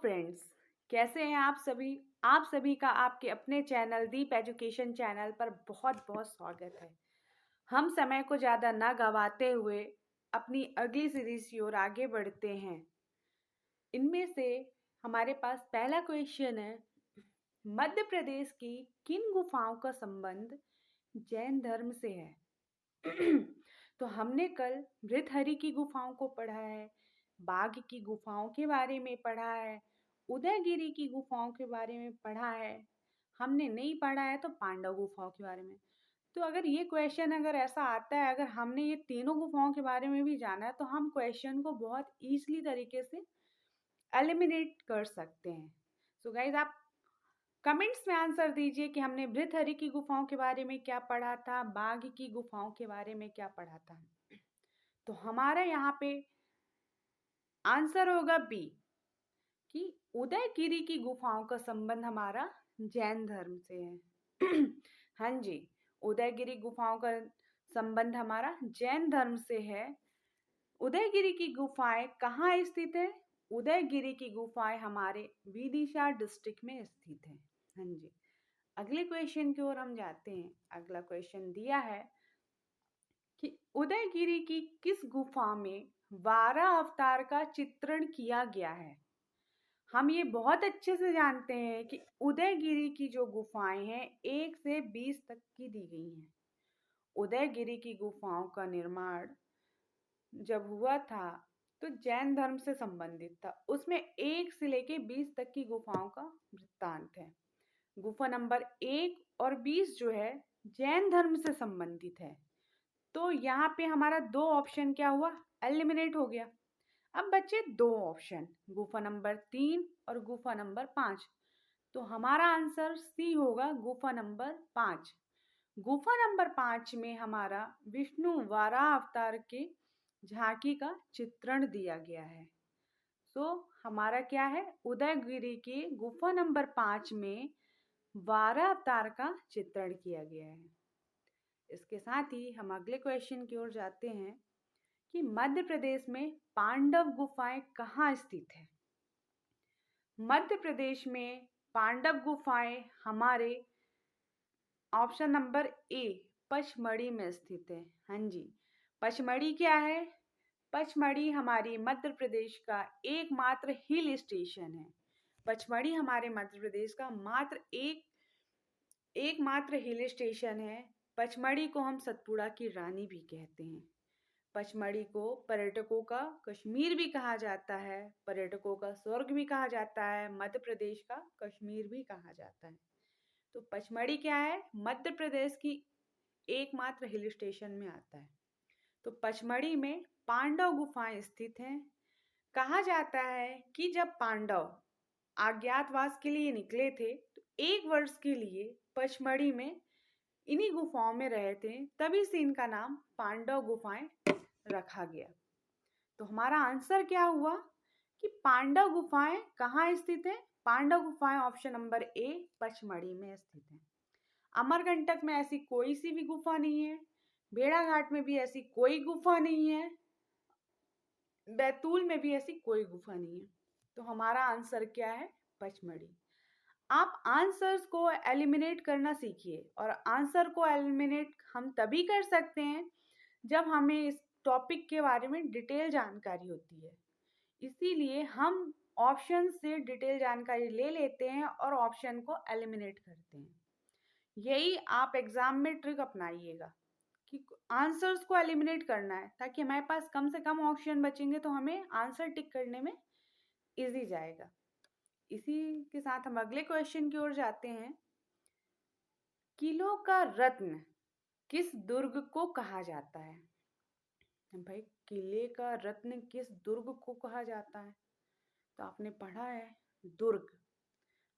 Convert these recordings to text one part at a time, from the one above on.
Friends, कैसे हैं आप सभी। आप सभी का आपके अपने चैनल दीप एजुकेशन चैनल पर बहुत बहुत स्वागत है। हम समय को ज़्यादा ना गवाते हुए अपनी अगली सीरीज की ओर आगे बढ़ते हैं। इनमें से हमारे पास पहला क्वेश्चन है, मध्य प्रदेश की किन गुफाओं का संबंध जैन धर्म से है। तो हमने कल मृतहरि की गुफाओं को पढ़ा है, बाघ की गुफाओं के बारे में पढ़ा है, उदयगिरी की गुफाओं के बारे में पढ़ा है। हमने नहीं पढ़ा है तो पांडव गुफाओं के बारे में। तो अगर ये क्वेश्चन अगर ऐसा आता है, अगर हमने ये तीनों गुफाओं के बारे में भी जाना है तो हम क्वेश्चन को बहुत ईजिली तरीके से एलिमिनेट कर सकते हैं। सो गाइज, आप कमेंट्स में आंसर दीजिए कि हमने भृतहरि की गुफाओं के बारे में क्या पढ़ा था, बाघ की गुफाओं के बारे में क्या पढ़ा था। तो हमारा यहाँ पे आंसर होगा बी, कि उदयगिरी की गुफाओं का संबंध हमारा जैन धर्म से है। हाँ जी, उदयगिरी गुफाओं का संबंध हमारा जैन धर्म से है। उदयगिरी की गुफाएं कहाँ स्थित है? उदयगिरी की गुफाएं हमारे विदिशा डिस्ट्रिक्ट में स्थित है। हाँ जी, अगले क्वेश्चन की ओर हम जाते हैं। अगला क्वेश्चन दिया है कि उदयगिरी की किस गुफा में 12 अवतार का चित्रण किया गया है। हम ये बहुत अच्छे से जानते हैं कि उदयगिरी की जो गुफाएं हैं 1 से 20 तक की दी गई हैं। उदयगिरी की गुफाओं का निर्माण जब हुआ था तो जैन धर्म से संबंधित था। उसमें 1 से लेके 20 तक की गुफाओं का वृत्तांत है। गुफा नंबर 1 और 20 जो है जैन धर्म से संबंधित है। तो यहाँ पे हमारा 2 ऑप्शन क्या हुआ? एलिमिनेट हो गया। अब बचे 2 ऑप्शन, गुफा नंबर 3 और गुफा नंबर 5। तो हमारा आंसर सी होगा, गुफा नंबर 5। गुफा नंबर 5 में हमारा विष्णु वाराह अवतार के झांकी का चित्रण दिया गया है। तो हमारा क्या है? उदयगिरी के गुफा नंबर 5 में वाराह अवतार का चित्रण किया गया है। इसके साथ ही हम अगले क्वेश्चन की ओर जाते हैं कि मध्य प्रदेश में पांडव गुफाएं कहाँ स्थित है। मध्य प्रदेश में पांडव गुफाएं हमारे ऑप्शन नंबर ए पचमढ़ी में स्थित है। हाँ जी, पचमढ़ी क्या है? पचमढ़ी हमारी मध्य प्रदेश का एकमात्र हिल स्टेशन है। पचमढ़ी हमारे मध्य प्रदेश का एकमात्र हिल स्टेशन है। पचमढ़ी को हम सतपुड़ा की रानी भी कहते हैं। पचमढ़ी को पर्यटकों का कश्मीर भी कहा जाता है, पर्यटकों का स्वर्ग भी कहा जाता है, मध्य प्रदेश का कश्मीर भी कहा जाता है। तो पचमढ़ी क्या है? मध्य प्रदेश की एकमात्र हिल स्टेशन में आता है। तो पचमढ़ी में पांडव गुफाएं स्थित हैं। कहा जाता है कि जब पांडव अज्ञातवास के लिए निकले थे तो 1 वर्ष के लिए पचमढ़ी में इन्हीं गुफाओं में रहे थे, तभी से इनका नाम पांडव गुफाएं रखा गया। तो हमारा आंसर क्या हुआ कि पांडव गुफाएं कहाँ स्थित है? पांडव गुफाएं ऑप्शन नंबर ए पचमढ़ी में स्थित है। अमरकंटक में ऐसी कोई सी भी गुफा नहीं है, भेड़ाघाट में भी ऐसी कोई गुफा नहीं है, बैतूल में भी ऐसी कोई गुफा नहीं है। तो हमारा आंसर क्या है? पचमढ़ी। आप आंसर्स को एलिमिनेट करना सीखिए, और आंसर को एलिमिनेट हम तभी कर सकते हैं जब हमें इस टॉपिक के बारे में डिटेल जानकारी होती है। इसीलिए हम ऑप्शन से डिटेल जानकारी ले लेते हैं और ऑप्शन को एलिमिनेट करते हैं। यही आप एग्जाम में ट्रिक अपनाइएगा कि आंसर्स को एलिमिनेट करना है, ताकि हमारे पास कम से कम ऑप्शन बचेंगे तो हमें आंसर टिक करने में इजी जाएगा। इसी के साथ हम अगले क्वेश्चन की ओर जाते हैं। किलों का रत्न किस दुर्ग को कहा जाता है? भाई, किले का रत्न किस दुर्ग को कहा जाता है? तो आपने पढ़ा है दुर्ग।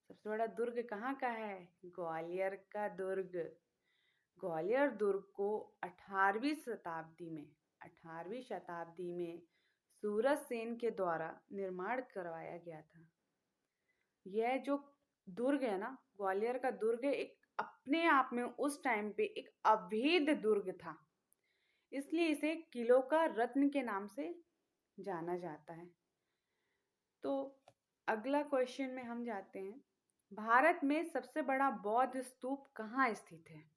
सबसे बड़ा दुर्ग कहाँ का है? ग्वालियर का दुर्ग। ग्वालियर दुर्ग को 18वीं शताब्दी में सूरज सेन के द्वारा निर्माण करवाया गया था। यह जो दुर्ग है ना, ग्वालियर का दुर्ग, एक अपने आप में उस टाइम पे एक अभेद दुर्ग था, इसलिए इसे किलों का रत्न के नाम से जाना जाता है। तो अगला क्वेश्चन में हम जाते हैं। भारत में सबसे बड़ा बौद्ध स्तूप कहाँ स्थित है?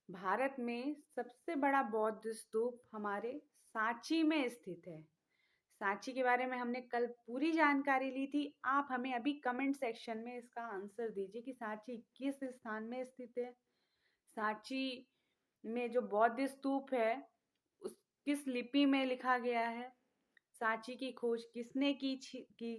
भारत में सबसे बड़ा बौद्ध स्तूप हमारे सांची में स्थित है। सांची के बारे में हमने कल पूरी जानकारी ली थी। आप हमें अभी कमेंट सेक्शन में इसका आंसर दीजिए कि सांची किस स्थान में स्थित है। सांची में जो बौद्ध स्तूप है उस किस लिपि में लिखा गया है, सांची की खोज किसने की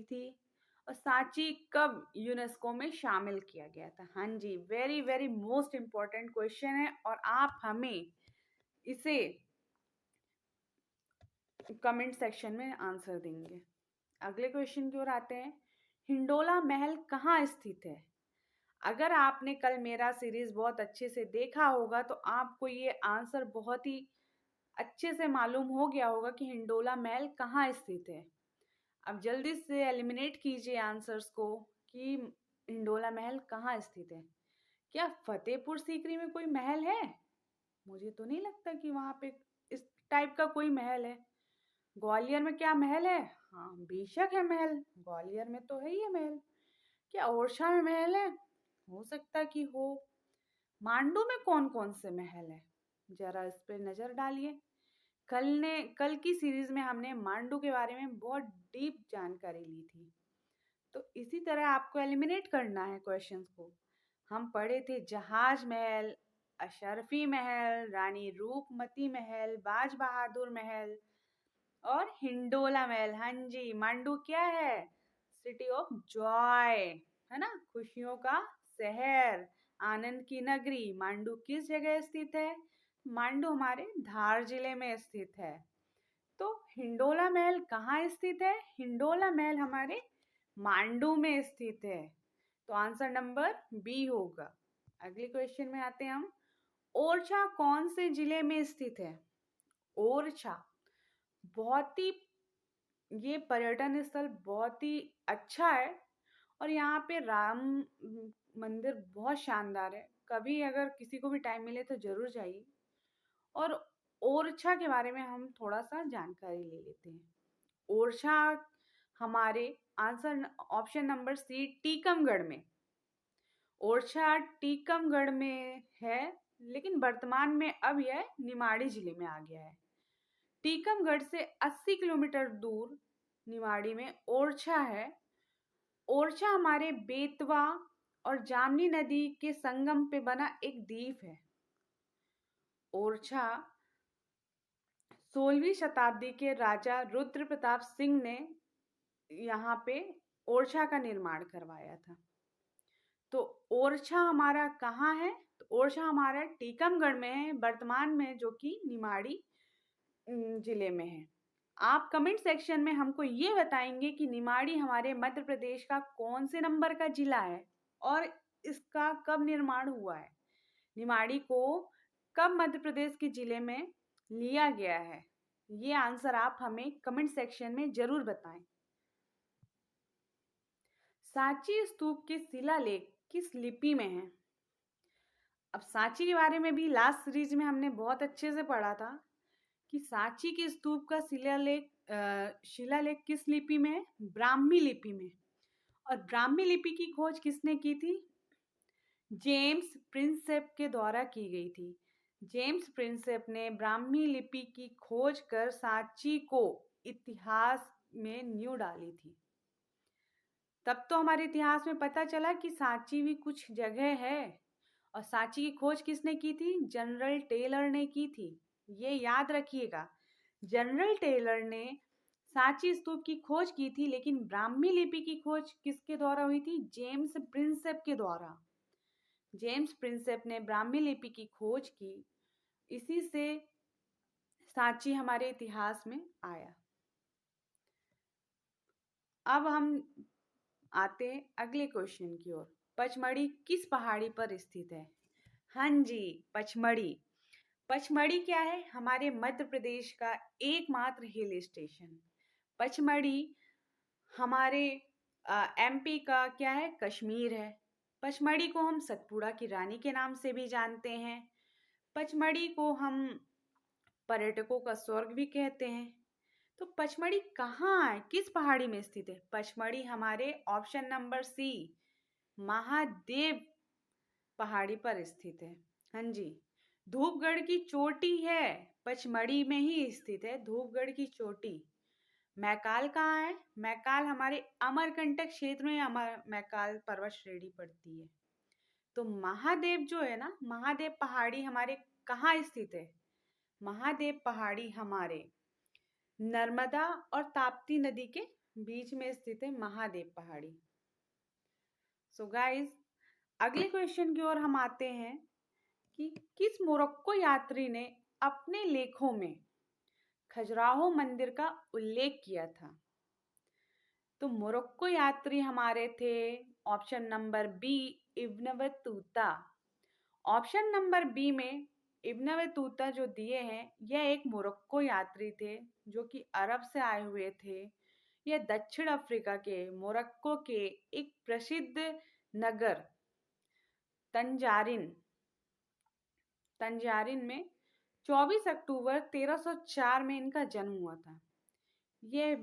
थी, और सांची कब यूनेस्को में शामिल किया गया था। हाँ जी, very very most important question है और आप हमें इसे कमेंट सेक्शन में आंसर देंगे। अगले क्वेश्चन की ओर आते हैं। हिंडोला महल कहाँ स्थित है? अगर आपने कल मेरा सीरीज बहुत अच्छे से देखा होगा तो आपको ये आंसर बहुत ही अच्छे से मालूम हो गया होगा कि हिंडोला महल कहाँ स्थित है। अब जल्दी से एलिमिनेट कीजिए आंसर्स को कि हिंडोला महल कहाँ स्थित है। क्या फतेहपुर सीकरी में कोई महल है? मुझे तो नहीं लगता कि वहां पे इस टाइप का कोई महल है। ग्वालियर में क्या महल है? हाँ बेशक है महल, ग्वालियर में तो है ही है महल। क्या ओरछा में महल है? हो सकता कि हो। मांडू में कौन कौन से महल है? जरा इस पे नजर डालिए। कल की सीरीज में हमने मांडू के बारे में बहुत डीप जानकारी ली थी। तो इसी तरह आपको एलिमिनेट करना है क्वेश्चंस को। हम पढ़े थे जहाज महल, अशरफी महल, रानी रूपमती महल, बाज बहादुर महल और हिंडोला महल। हाँ जी, मांडू क्या है? सिटी ऑफ जॉय, है ना, खुशियों का शहर, आनंद की नगरी। मांडू किस जगह स्थित है? मांडू हमारे धार जिले में स्थित है। तो हिंडोला महल कहाँ स्थित है? हिंडोला महल हमारे मांडू में स्थित है। तो आंसर नंबर बी होगा। अगले क्वेश्चन में आते हैं हम। ओरछा कौन से जिले में स्थित है? ओरछा बहुत ही, ये पर्यटन स्थल बहुत ही अच्छा है और यहाँ पे राम मंदिर बहुत शानदार है। कभी अगर किसी को भी टाइम मिले तो जरूर जाइए। और ओरछा के बारे में हम थोड़ा सा जानकारी ले लेते हैं। ओरछा हमारे answer option number C Tikamgarh में। ओरछा टीकमगढ़ में है, लेकिन वर्तमान में अब यह निमाड़ी जिले में आ गया है। टीकमगढ़ से 80 किलोमीटर दूर निमाड़ी में ओरछा है। ओरछा हमारे बेतवा और जामनी नदी के संगम पे बना एक द्वीप है। ओरछा 16वीं शताब्दी के राजा रुद्र प्रताप सिंह ने यहाँ पे ओरछा का निर्माण करवाया था। तो ओरछा हमारा कहाँ है? तो ओरछा हमारा टीकमगढ़ में है, वर्तमान में, जो कि निमाड़ी जिले में है। आप कमेंट सेक्शन में हमको ये बताएंगे कि निमाड़ी हमारे मध्य प्रदेश का कौन से नंबर का जिला है और इसका कब निर्माण हुआ है। निमाड़ी को कब मध्य प्रदेश के जिले में लिया गया है, ये आंसर आप हमें कमेंट सेक्शन में जरूर बताएं। सांची स्तूप के शिलालेख किस लिपि में है? अब सांची के बारे में भी लास्ट सीरीज में हमने बहुत अच्छे से पढ़ा था कि सांची के स्तूप का शिलालेख किस लिपि में है? ब्राह्मी लिपि में। और ब्राह्मी लिपि की खोज किसने की थी? जेम्स प्रिंसेप के द्वारा की गई थी। जेम्स प्रिंसेप ने ब्राह्मी लिपि की खोज कर सांची को इतिहास में नींव डाली थी। तब तो हमारे इतिहास में पता चला कि सांची भी कुछ जगह है। और सांची की खोज किसने की थी? जनरल टेलर ने की थी। ये याद रखिएगा, जनरल टेलर ने सांची स्तूप की खोज की थी, लेकिन ब्राह्मी लिपि की खोज किसके द्वारा हुई थी? जेम्स प्रिंसेप के द्वारा। जेम्स प्रिंसेप ने ब्राह्मी लिपि की खोज की, इसी से सांची हमारे इतिहास में आया। अब हम आते हैं अगले क्वेश्चन की ओर। पचमढ़ी किस पहाड़ी पर स्थित है? हाँ जी, पचमढ़ी। पचमढ़ी क्या है? हमारे मध्य प्रदेश का एकमात्र हिल स्टेशन। पचमढ़ी हमारे एमपी का क्या है? कश्मीर है। पचमढ़ी को हम सतपुड़ा की रानी के नाम से भी जानते हैं। पचमढ़ी को हम पर्यटकों का स्वर्ग भी कहते हैं। तो पचमढ़ी कहाँ है, किस पहाड़ी में स्थित है? पचमढ़ी हमारे ऑप्शन नंबर सी महादेव पहाड़ी पर स्थित है। हाँ जी, धूपगढ़ की चोटी है, पचमढ़ी में ही स्थित है धूपगढ़ की चोटी। मैकाल कहाँ है? मैकाल हमारे अमरकंटक क्षेत्र में मैकाल पर्वत श्रेणी पड़ती है। तो महादेव जो है ना, महादेव पहाड़ी हमारे कहाँ स्थित है? महादेव पहाड़ी हमारे नर्मदा और ताप्ती नदी के बीच में स्थित है महादेव पहाड़ी। सो गाइस, अगले क्वेश्चन की ओर हम आते हैं कि किस मोरक्को यात्री ने अपने लेखों में खजुराहो मंदिर का उल्लेख किया था? तो मोरक्को यात्री हमारे थे option number B Ibn Battuta. Option number B में इब्न बतूता जो दिए हैं, यह एक मोरक्को यात्री थे जो कि अरब से आए हुए थे। यह दक्षिण अफ्रीका के मोरक्को के एक प्रसिद्ध नगर तंजारिन तंजारिन में 24 अक्टूबर 1304 में इनका जन्म हुआ था। ये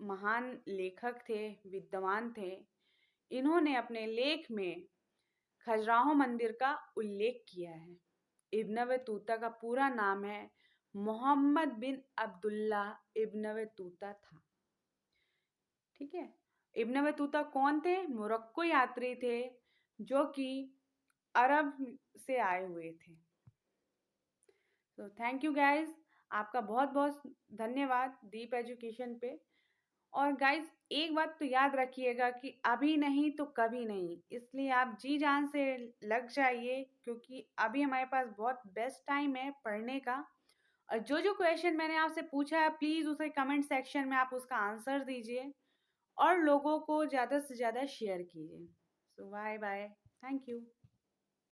महान लेखक थे, विद्वान थे। इन्होंने अपने लेख में खजुराहो मंदिर का उल्लेख किया है। इब्न बतूता का पूरा नाम है मोहम्मद बिन अब्दुल्ला इब्न बतूता था। ठीक है, इब्न बतूता कौन थे? मोरक्को यात्री थे जो कि अरब से आए हुए थे। तो थैंक यू गाइज, आपका बहुत बहुत धन्यवाद दीप एजुकेशन पे। और गाइज एक बात तो याद रखिएगा कि अभी नहीं तो कभी नहीं, इसलिए आप जी जान से लग जाइए, क्योंकि अभी हमारे पास बहुत बेस्ट टाइम है पढ़ने का। और जो जो क्वेश्चन मैंने आपसे पूछा है, प्लीज़ उसे कमेंट सेक्शन में आप उसका आंसर दीजिए और लोगों को ज़्यादा से ज़्यादा शेयर कीजिए। सो बाय बाय, थैंक यू।